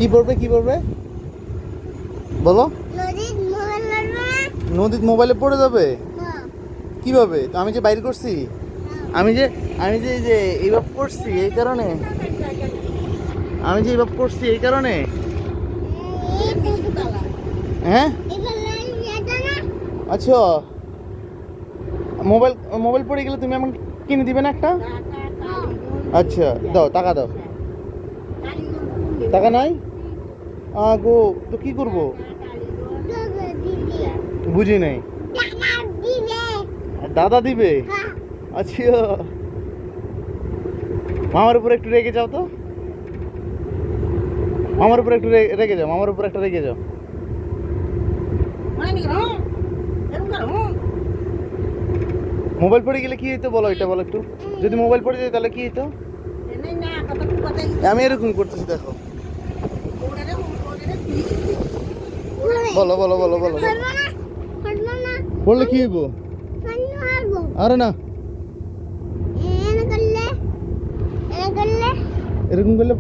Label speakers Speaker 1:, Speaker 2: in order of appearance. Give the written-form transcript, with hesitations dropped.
Speaker 1: কি পড়বে কি পড়বে বলো? নদীর মোবাইলে পড়ে যাবে কিভাবে? তো আমি যে বাইরে করছি, আমি যে এই যে এইভাবে করছি এই কারণে, আমি যে এইভাবে করছি এই কারণে। হ্যাঁ আচ্ছা, মোবাইল মোবাইল পড়ে গেলে তুমি আমাকে কিনে দিবে না একটা? আচ্ছা দাও, টাকা দাও। টাকা নাই গো, তো কি করব? বুঝি নাই। দাদা দিবে? আচ্ছা, মামার উপর একটু রেগে যাও তো, মামার উপর একটু রেগে যাও, মামার উপর একটা রেগে যাও। মোবাইল পড়ে গেলে কি হইতো বলো, এটা বলো একটু। যদি মোবাইল পড়ে যায় তাহলে কি হইতো? আমি এরকম করতেছি দেখো। বলো বলো বলো বলো পড়লে কি হইব? আরে না, এরকম করলে